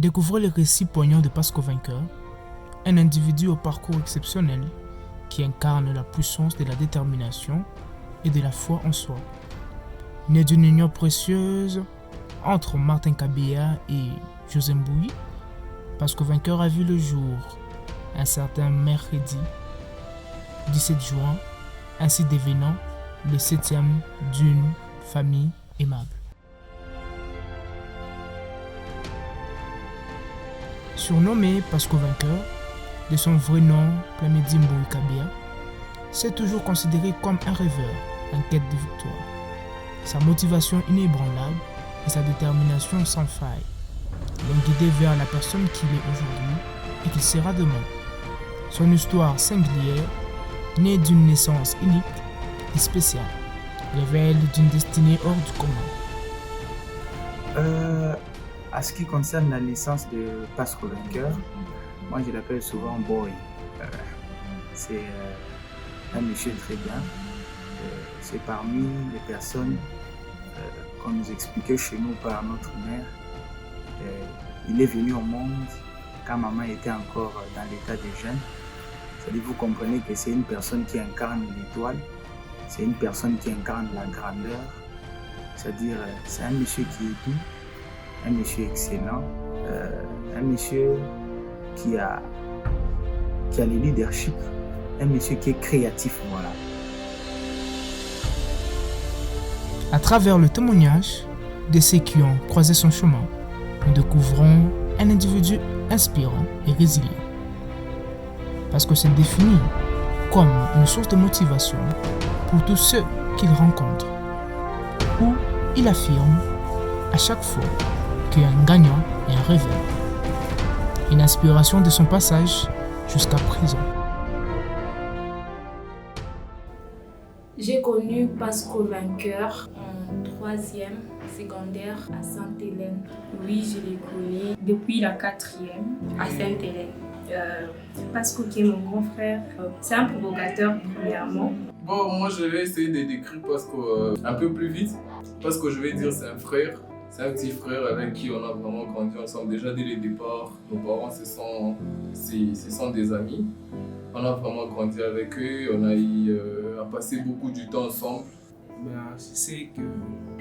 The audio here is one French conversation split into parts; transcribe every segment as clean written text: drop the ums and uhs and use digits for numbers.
Découvrez le récit poignant de Pasco Vainqueur, un individu au parcours exceptionnel qui incarne la puissance de la détermination et de la foi en soi. Né d'une union précieuse entre Martin Kabea et José Mbouyi, Pasco Vainqueur a vu le jour un certain mercredi 17 juin, ainsi devenant le 7e d'une famille aimable. Surnommé Pasco Vainqueur, de son vrai nom Plamedi Mbouyi Kabea, s'est toujours considéré comme un rêveur en quête de victoire. Sa motivation inébranlable et sa détermination sans faille l'ont guidé vers la personne qu'il est aujourd'hui et qu'il sera demain. Son histoire singulière, née d'une naissance unique et spéciale, révèle d'une destinée hors du commun. À ce qui concerne la naissance de Pasco Vainqueur, moi je l'appelle souvent Boy. C'est un monsieur très bien. C'est parmi les personnes qu'on nous expliquait chez nous par notre mère. Il est venu au monde quand maman était encore dans l'état de jeûne. C'est-à-dire, vous comprenez que c'est une personne qui incarne l'étoile, c'est une personne qui incarne la grandeur. C'est-à-dire, c'est un monsieur qui est doux, un monsieur excellent, un monsieur qui a le leadership, un monsieur qui est créatif, voilà. À travers le témoignage de ceux qui ont croisé son chemin, nous découvrons un individu inspirant et résilient. Parce que c'est défini comme une source de motivation pour tous ceux qu'il rencontre, où il affirme à chaque fois qu'un gagnant est un rêveur, une inspiration de son passage jusqu'à présent. J'ai connu Pasco Vainqueur en 3e secondaire à Sainte-Hélène. Oui, je l'ai connu depuis la 4e à Sainte-Hélène. Pasco qui est mon grand frère, c'est un provocateur premièrement. Bon, moi je vais essayer de décrire Pasco un peu plus vite. Pasco, je vais dire, c'est un frère, c'est un petit frère avec qui on a vraiment grandi ensemble. Déjà dès le départ, nos parents ce sont des amis. On a vraiment grandi avec eux, on a eu à passer beaucoup du temps ensemble. Je sais que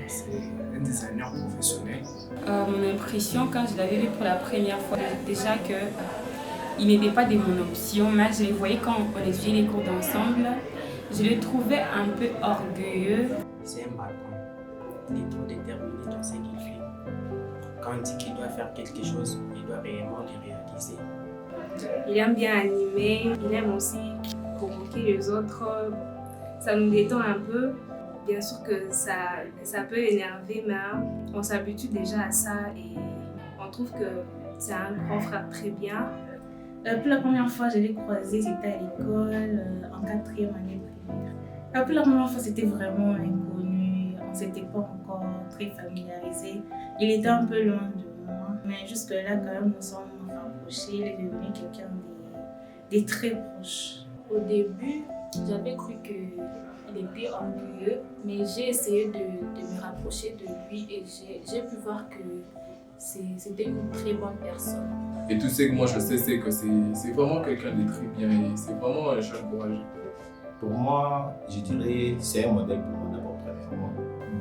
c'est un designer professionnel. Mon impression quand je l'avais vu pour la première fois, déjà que il n'était pas de mon option, mais je les voyais quand on étudiait les cours d'ensemble. Je le trouvais un peu orgueilleux. C'est un patron, il est trop déterminé dans ce qu'il fait. Quand on dit qu'il doit faire quelque chose, il doit réellement le réaliser. Il aime bien animer, il aime aussi provoquer les autres. Ça nous détend un peu. Bien sûr que ça peut énerver, mais on s'habitue déjà à ça et on trouve que c'est un grand frère très bien. Pour la première fois, je l'ai croisé, c'était à l'école, en 4e année primaire. Pour la première fois, c'était vraiment inconnu, on ne s'était pas encore très familiarisé. Il était un peu loin de moi, mais jusque-là, quand même, nous sommes rapprochés. Il est devenu quelqu'un de très proche. Au début, j'avais cru qu'il était orgueilleux, mais j'ai essayé de me rapprocher de lui et j'ai pu voir que c'était une très bonne personne. Et tout ce que moi je sais, c'est que c'est vraiment quelqu'un de très bien et c'est vraiment un jeune courageux. Pour moi, je dirais c'est un modèle pour moi d'abord premièrement.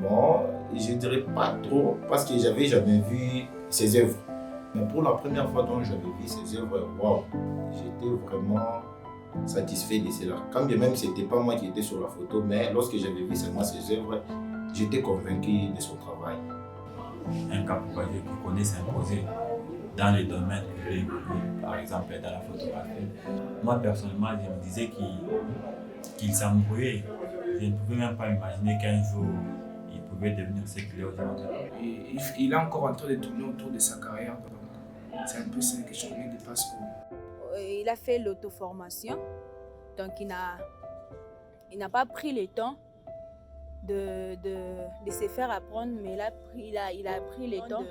Bon, je dirais pas trop parce que j'avais jamais vu ses œuvres. Mais pour la première fois dont j'avais vu ses œuvres, waouh, j'étais vraiment satisfait de cela. Quand bien même c'était pas moi qui étais sur la photo, mais lorsque j'avais vu seulement ses œuvres, j'étais convaincu de son travail. Un capitaine qui connaît s'imposer dans les domaines que j'ai évolué, par exemple dans la photographie. Moi personnellement, je me disais qu'il s'embrouillait. Je ne pouvais même pas imaginer qu'un jour il pouvait devenir ce qu'il est aujourd'hui. Il est encore en train de tourner autour de sa carrière. C'est un peu ce que je connais de Pasco. Il a fait l'auto-formation, donc il n'a pas pris le temps de se faire apprendre, mais il a pris le temps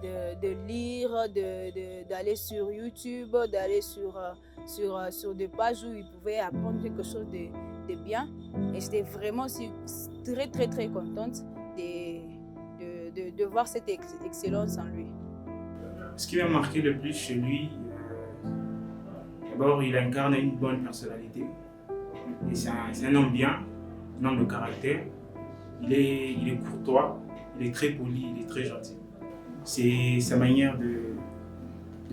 de lire, d'aller sur YouTube, d'aller sur des pages où il pouvait apprendre quelque chose de bien. Et j'étais vraiment aussi très très très contente de voir cette excellence en lui. Ce qui m'a marqué le plus chez lui, d'abord, il incarne une bonne personnalité. Et c'est un homme bien, un homme de caractère. Il est courtois, il est très poli, il est très gentil. C'est sa manière de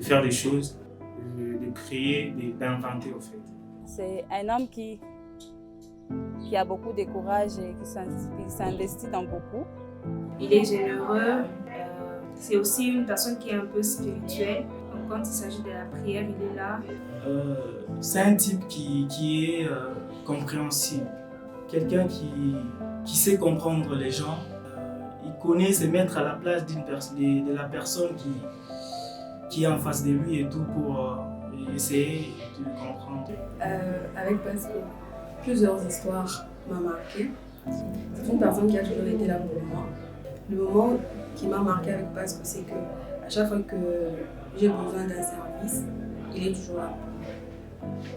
faire des choses, de créer, d'inventer en fait. C'est un homme qui a beaucoup de courage et qui s'investit dans beaucoup. Il est généreux. C'est aussi une personne qui est un peu spirituelle. Donc, quand il s'agit de la prière, il est là. C'est un type qui est compréhensible. Quelqu'un qui sait comprendre les gens. Il connaît se mettre à la place de la personne qui est en face de lui et tout pour essayer de le comprendre. Avec Pasco, plusieurs histoires m'ont marqué. C'est une personne qui a toujours été là pour moi. Le moment qui m'a marqué avec Pasco, c'est qu'à chaque fois que j'ai besoin d'un service, il est toujours là.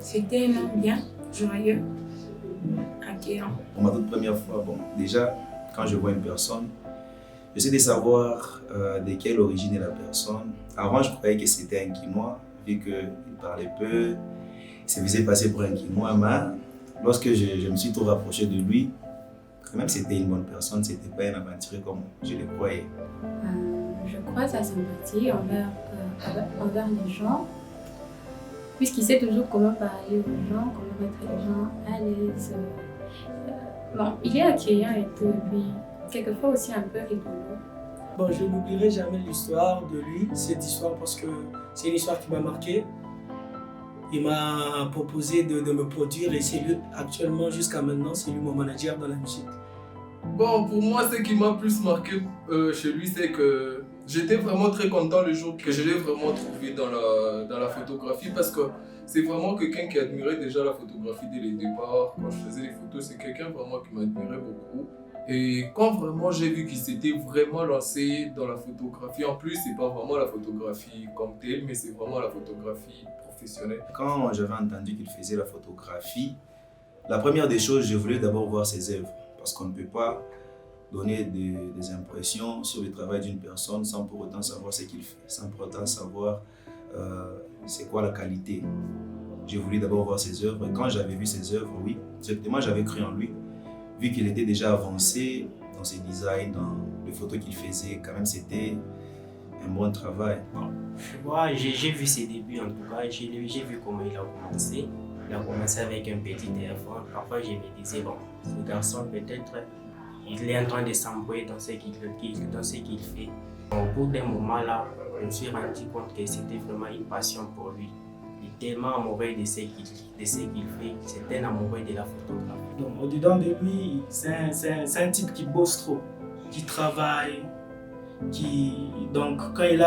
C'était un homme bien, joyeux, accueillant. Pour ma toute première fois, déjà, quand je vois une personne, j'essaie de savoir de quelle origine est la personne. Avant, je croyais que c'était un Guinois, vu qu'il parlait peu. Il se faisait passer pour un Guinois, mais lorsque je me suis trop rapproché de lui, quand même c'était une bonne personne, c'était pas un aventurier comme je le croyais. Je crois sa sympathie envers les gens, puisqu'il sait toujours comment parler aux gens, comment mettre les gens à l'aise. Bon, il est accueillant et tout, et puis quelquefois aussi un peu rigolo. Bon, je n'oublierai jamais l'histoire de lui, cette histoire, parce que c'est une histoire qui m'a marqué. Il m'a proposé de me produire et c'est lui, actuellement, jusqu'à maintenant, c'est lui mon manager dans la musique. Bon, pour moi, ce qui m'a plus marqué chez lui, c'est que j'étais vraiment très content le jour que je l'ai vraiment trouvé dans la photographie, parce que c'est vraiment quelqu'un qui admirait déjà la photographie dès le départ. Quand je faisais les photos, c'est quelqu'un vraiment qui m'admirait beaucoup. Et quand vraiment j'ai vu qu'il s'était vraiment lancé dans la photographie, en plus c'est pas vraiment la photographie comme telle, mais c'est vraiment la photographie professionnelle. Quand j'avais entendu qu'il faisait la photographie, la première des choses, je voulais d'abord voir ses œuvres, parce qu'on ne peut pas donner des impressions sur le travail d'une personne sans pour autant savoir ce qu'il fait, sans pour autant savoir c'est quoi la qualité. J'ai voulu d'abord voir ses œuvres, et quand j'avais vu ses œuvres, oui, directement j'avais cru en lui. Vu qu'il était déjà avancé dans ses designs, dans les photos qu'il faisait, quand même c'était un bon travail. Moi, j'ai vu ses débuts en tout cas, j'ai vu comment il a commencé. Il a commencé avec un petit téléphone. Parfois je me disais, bon, ce garçon peut-être, il est en train de s'embrouiller dans ce qu'il fait. Au bout d'un moment là, je me suis rendu compte que c'était vraiment une passion pour lui. Il est tellement amoureux de ce qu'il fait, c'est un amoureux de la photographie. Donc au-dedans de lui, c'est un type qui bosse trop, qui travaille, donc quand il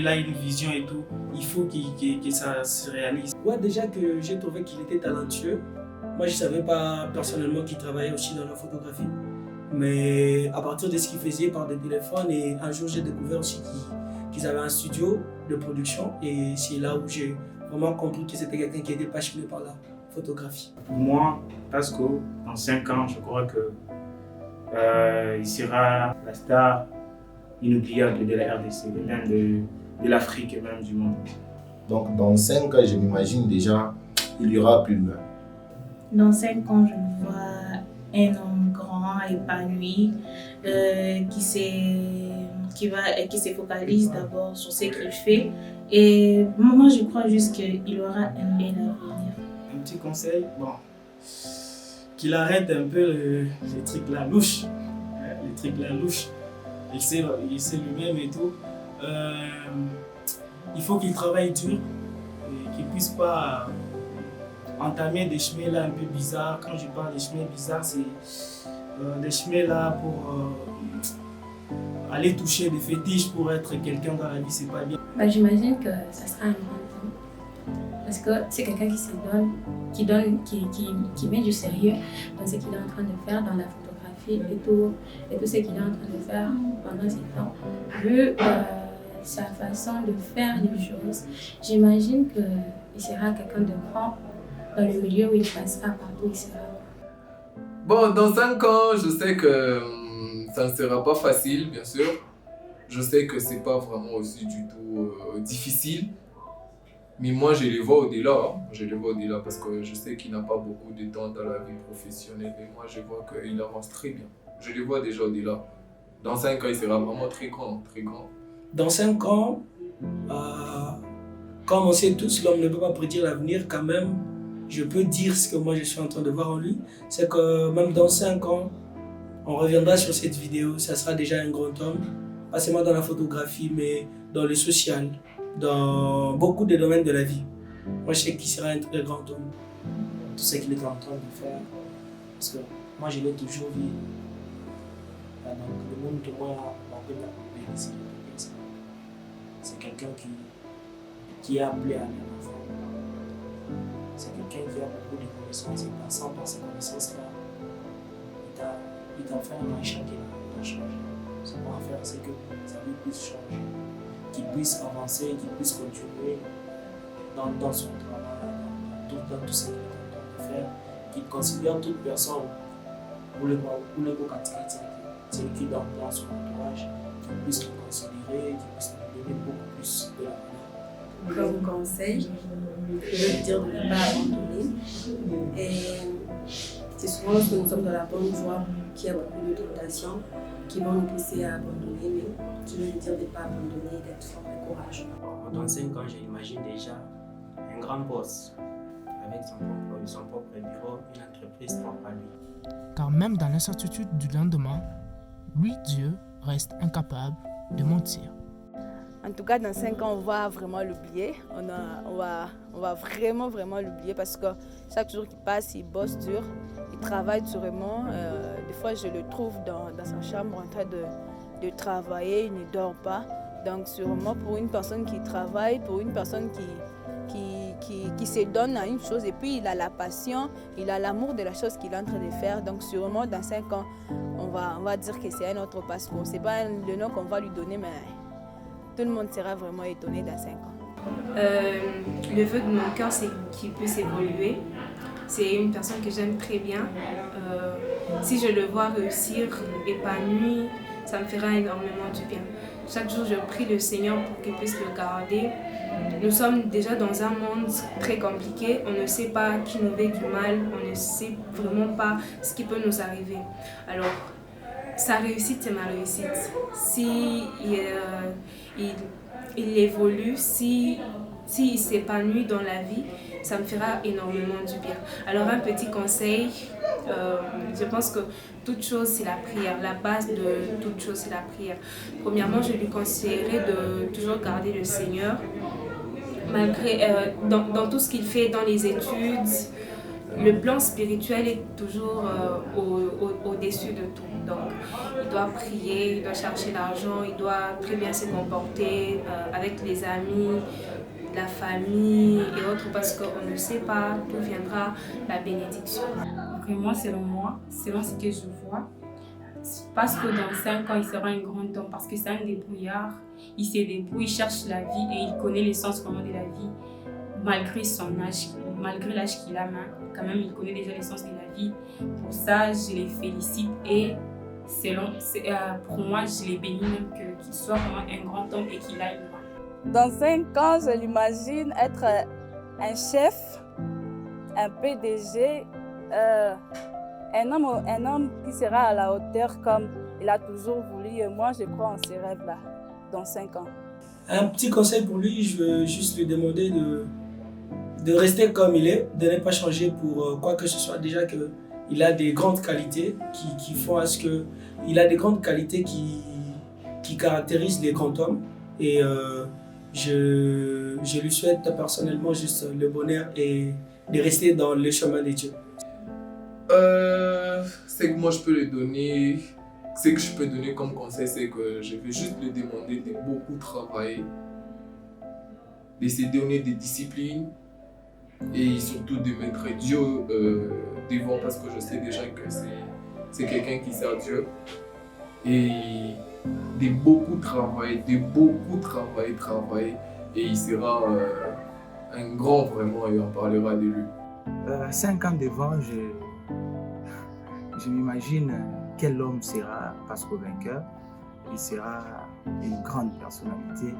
a une vision et tout, il faut que ça se réalise. Moi déjà que j'ai trouvé qu'il était talentueux, moi je ne savais pas personnellement qu'il travaillait aussi dans la photographie. Mais à partir de ce qu'il faisait par des téléphones, et un jour j'ai découvert aussi qu'ils avaient un studio de production, et c'est là où j'ai vraiment compris que c'était quelqu'un qui était passionné par la photographie. Pour moi, Pasco, dans 5 ans, je crois que il sera la star inoubliable de la RDC, même de l'Afrique et même du monde. Donc dans 5 ans, je m'imagine déjà, il y aura plus loin. Dans 5 ans, je me vois un homme grand, épanoui, qui se focalise d'abord sur ce qu'il fait. Et moi, je crois juste qu'il aura un bel avenir. Un petit conseil, bon, qu'il arrête un peu les trucs la louche. Les trucs la louche. Il sait lui-même et tout. Il faut qu'il travaille dur et qu'il ne puisse pas entamer des chemins là un peu bizarres. Quand je parle des chemins bizarres, c'est des chemins là pour aller toucher des fétiches pour être quelqu'un dans la vie, c'est pas bien. J'imagine que ça sera un grand homme. Parce que c'est quelqu'un qui se donne, qui met du sérieux dans ce qu'il est en train de faire dans la photographie et tout ce qu'il est en train de faire pendant ces temps. Vu sa façon de faire les choses, j'imagine qu'il sera quelqu'un de grand dans le milieu où il passera partout, il sera. Bon, dans 5 ans, je sais que ça ne sera pas facile, bien sûr. Je sais que c'est pas vraiment aussi du tout difficile, mais moi je les vois au-delà. Hein. Je les vois au-delà parce que je sais qu'il n'a pas beaucoup de temps dans la vie professionnelle et moi je vois qu'il avance très bien. Je les vois déjà au-delà. Dans 5 ans, il sera vraiment très grand, très grand. Dans 5 ans, comme on sait tous, l'homme ne peut pas prédire l'avenir quand même. Je peux dire ce que moi je suis en train de voir en lui. C'est que même dans 5 ans, on reviendra sur cette vidéo. Ça sera déjà un grand homme. Pas seulement dans la photographie, mais dans le social, dans beaucoup de domaines de la vie. Moi, je sais qu'il sera un très grand homme. Tout ce qu'il est en train de faire. Parce que moi, je l'ai toujours vu. Donc, le monde de moi m'appelle la compagnie. C'est quelqu'un qui est appelé à un enfant. C'est quelqu'un qui a beaucoup de connaissances et passant par ces connaissances-là, il t'a fait un achat qui a changé. Ce qu'on va faire, c'est que sa vie puisse changer, qu'il puisse avancer, qu'il puisse continuer dans son travail, dans tout ce qu'il est en train de faire, qu'il considère toute personne pour le c'est qui dans son entourage, qu'il puisse le considérer, qu'il puisse lui donner beaucoup plus de la valeur. Comme conseil, je veux dire de ne pas abandonner. Et c'est souvent lorsque nous sommes dans la bonne voie qu'il y a beaucoup de tentations qui vont nous pousser à abandonner, mais je veux dire de ne pas abandonner, d'être fort et courageux. Dans 5 ans, j'imagine déjà un grand boss avec son propre bureau, une entreprise propre à lui. Car même dans l'incertitude du lendemain, lui, Dieu, reste incapable de mentir. En tout cas, dans 5 ans, on va vraiment l'oublier. On va vraiment l'oublier parce que chaque jour qu'il passe, il bosse dur, il travaille durement. Des fois, je le trouve dans sa chambre en train de travailler, il ne dort pas. Donc, sûrement pour une personne qui travaille, pour une personne qui se donne à une chose et puis il a la passion, il a l'amour de la chose qu'il est en train de faire. Donc, sûrement dans 5 ans, on va dire que c'est un autre passeport. Ce n'est pas le nom qu'on va lui donner, mais tout le monde sera vraiment étonné dans 5 ans. Le vœu de mon cœur, c'est qu'il puisse évoluer. C'est une personne que j'aime très bien. Si je le vois réussir, épanoui, ça me fera énormément du bien. Chaque jour, je prie le Seigneur pour qu'il puisse le garder. Nous sommes déjà dans un monde très compliqué. On ne sait pas qui nous veut du mal. On ne sait vraiment pas ce qui peut nous arriver. Alors, sa réussite, c'est ma réussite. Si il évolue, s'il s'épanouit dans la vie, ça me fera énormément du bien. Alors un petit conseil, je pense que toute chose c'est la prière, la base de toute chose c'est la prière. Premièrement, je lui conseillerais de toujours garder le Seigneur, malgré dans tout ce qu'il fait, dans les études. Le plan spirituel est toujours au-dessus de tout. Donc, il doit prier, il doit chercher l'argent, il doit très bien se comporter avec les amis, la famille et autres, parce qu'on ne sait pas d'où viendra la bénédiction. Vraiment, selon moi, selon ce que je vois, parce que dans 5 ans, il sera un grand homme, parce que c'est un débrouillard. Il se débrouille, il cherche la vie et il connaît l'essence vraiment de la vie, malgré son âge, malgré l'âge qu'il a, quand même, il connaît déjà l'essence de la vie. Pour ça, je les félicite et pour moi, je les bénis même qu'il soit vraiment un grand homme et qu'il aille loin. Dans 5 ans, je l'imagine être un chef, un PDG, un homme qui sera à la hauteur comme il a toujours voulu. Et moi, je crois en ces rêves-là, dans 5 ans. Un petit conseil pour lui, je veux juste lui demander de rester comme il est, de ne pas changer pour quoi que ce soit. Déjà qu'il a des grandes qualités qui font à ce que... Il a des grandes qualités qui caractérisent les grands hommes. Et je lui souhaite personnellement juste le bonheur et de rester dans le chemin de Dieu. C'est que moi je peux le donner, ce que je peux donner comme conseil, c'est que je vais juste lui demander de beaucoup travailler, de se donner des disciplines et surtout de mettre Dieu devant, parce que je sais déjà que c'est quelqu'un qui sert Dieu. Et de beaucoup travailler, et il sera un grand vraiment et on parlera de lui. 5 ans devant, je m'imagine quel homme sera Pasco vainqueur. il sera une grande personnalité.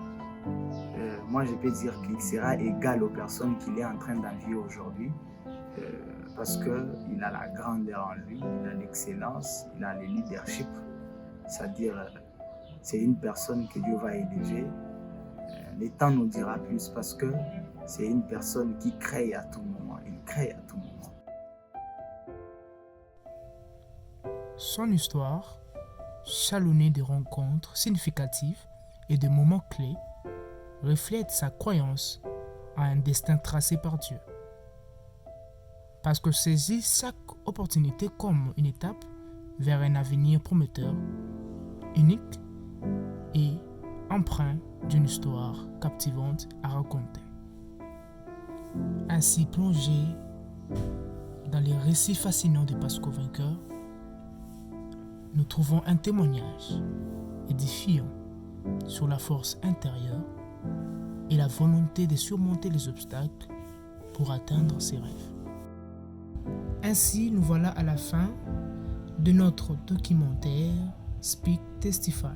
Moi, je peux dire qu'il sera égal aux personnes qu'il est en train d'envier aujourd'hui. Parce qu'il a la grandeur en lui, il a l'excellence, il a le leadership. C'est-à-dire, c'est une personne que Dieu va élever. Le temps nous dira plus parce que c'est une personne qui crée à tout moment. Il crée à tout moment. Son histoire, jalonnée de rencontres significatives et de moments clés, reflète sa croyance à un destin tracé par Dieu. Parce que saisit chaque opportunité comme une étape vers un avenir prometteur, unique et empreint d'une histoire captivante à raconter. Ainsi plongé dans les récits fascinants de Pasco Vainqueur, nous trouvons un témoignage édifiant sur la force intérieure et la volonté de surmonter les obstacles pour atteindre ses rêves. Ainsi, nous voilà à la fin de notre documentaire Speak Testify.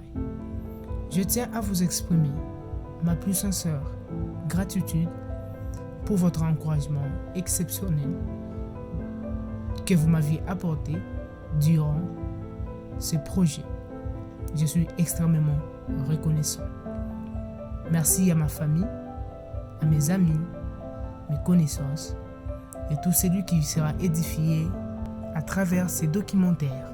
Je tiens à vous exprimer ma plus sincère gratitude pour votre encouragement exceptionnel que vous m'aviez apporté durant ce projet. Je suis extrêmement reconnaissant. Merci à ma famille, à mes amis, mes connaissances et tout celui qui sera édifié à travers ces documentaires.